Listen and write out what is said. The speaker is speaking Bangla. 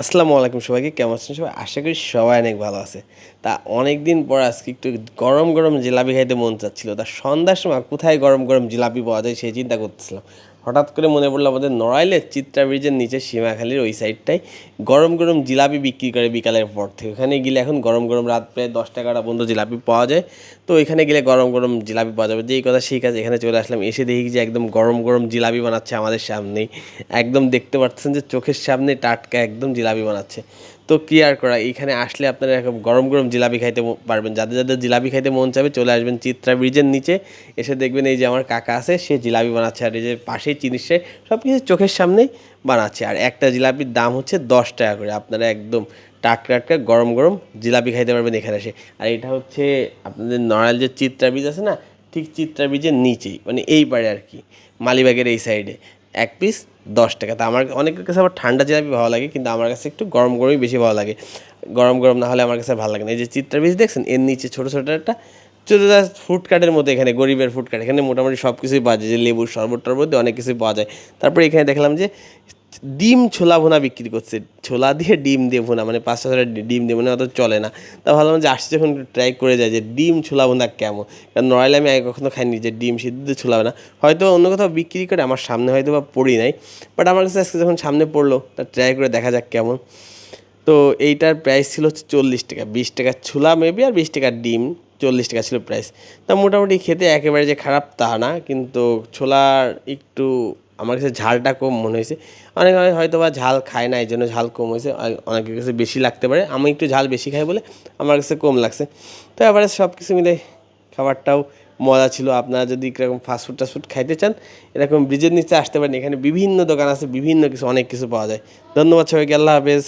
আসসালামু আলাইকুম সবাইকে, কেমন আছেন সবাই? আশা করি সবাই অনেক ভালো আছে। তা অনেক দিন পর আজকে একটু গরম, গরম জিলাপি খাইতে মন চাচ্ছিল। তা সন্ধ্যার সময় কোথায় গরম, গরম জিলাপি পাওয়া যায় সেই চিন্তা করতেছিলাম। হঠাৎ করে মনে পড়লো আমাদের নড়াইলের চিত্রা ব্রিজের নিচে সীমাখালির ওই সাইডটায় গরম, গরম জিলাপি বিক্রি করে বিকালের পর থেকে। ওখানে গেলে এখন গরম, গরম রাত প্রায় 10টা-11টা পর্যন্ত জিলাপি পাওয়া যায়। তো ওইখানে গেলে গরম, গরম জিলাপি পাওয়া যাবে। যেই কথা সেই কাজ, এখানে চলে আসলাম। এসে দেখি যে একদম গরম, গরম জিলাপি বানাচ্ছে আমাদের সামনেই। একদম দেখতে পাচ্ছেন যে চোখের সামনে টাটকা একদম জিলাপি বানাচ্ছে। তো কি আর করা, এইখানে আসলে আপনারা এরকম গরম গরম জিলাপি খাইতে পারবেন। যাদের যাদের জিলাপি খাইতে মন চাবে চলে আসবেন চিত্রা ব্রিজের নিচে। এসে দেখবেন এই যে আমার কাকা আছে, সে জিলাপি বানাচ্ছে, আর এই যে পাশেই চিনিসে সব কিছু চোখের সামনেই বানাচ্ছে। আর একটা জিলাপির দাম হচ্ছে 10 টাকা করে। আপনারা একদম টাটকা টাটকা গরম গরম জিলাপি খাইতে পারবেন এখানে এসে। আর এটা হচ্ছে আপনাদের নড়াইল যে চিত্রা ব্রিজ আছে না, ঠিক চিত্রা ব্রিজের নিচেই, মানে এই পারে আর কি, মালিবাগের এই সাইডে। এক পিস 10 টাকা। তা আমার অনেকের কাছে আবার ঠান্ডা জিলাপি ভালো লাগে, কিন্তু আমার কাছে একটু গরম গরমই বেশি ভালো লাগে। গরম গরম না হলে আমার কাছে ভালো লাগে না। এই যে চিত্রা বীজ দেখছেন, এর নিচে ছোটো ছোটো একটা ছোটো ফুডকার্টের মতো, এখানে গরিবের ফুডকার্ট, এখানে মোটামুটি সব কিছুই পাওয়া যায়, যে লেবুর শরবত টরবত দিয়ে অনেক কিছুই পাওয়া যায়। তারপরে এখানে দেখলাম যে ডিম ছোলা ভুনা বিক্রি করছে, ছোলা দিয়ে ডিম দিয়ে ভুনা, মানে 5-6 ডিম দিয়ে, মানে অত চলে না। তা ভাবলাম যে আসছে যখন ট্রাই করে যায় যে ডিম ছোলা ভুনা কেমন। কারণ নড়াইলে আমি আগে কখনো খাইনি যে ডিম সিদ্ধ দিয়ে ছোলা ভুনা। হয়তো অন্য কোথাও বিক্রি করে, আমার সামনে হয়তো বা পড়ি নাই, বাট আমার কাছে আজকে যখন সামনে পড়লো তা ট্রাই করে দেখা যাক কেমন। তো এইটার প্রাইস ছিল হচ্ছে 40 টাকা, 20 টাকা ছোলা মেবি, আর 20 টাকার ডিম, 40 টাকা ছিল প্রাইস। তা মোটামুটি খেতে একেবারে যে খারাপ তা না, কিন্তু ছোলার একটু আমার কাছে ঝালটা কম মনে হয়েছে। অনেক হয়তো বা ঝাল খায় না, এই জন্য ঝাল কম হয়েছে, আর অনেকের কাছে বেশি লাগতে পারে। আমি একটু ঝাল বেশি খাই বলে আমার কাছে কম লাগছে। তো এবারে সব কিছু মিলে খাবারটাও মজা ছিল। আপনারা যদি এরকম ফাস্টফুড টাস্টফুড খাইতে চান, এরকম ব্রিজের নিচে আসতে পারেন। এখানে বিভিন্ন দোকান আছে, বিভিন্ন কিছু, অনেক কিছু পাওয়া যায়। ধন্যবাদ সবাইকে, আল্লাহ হাফেজ।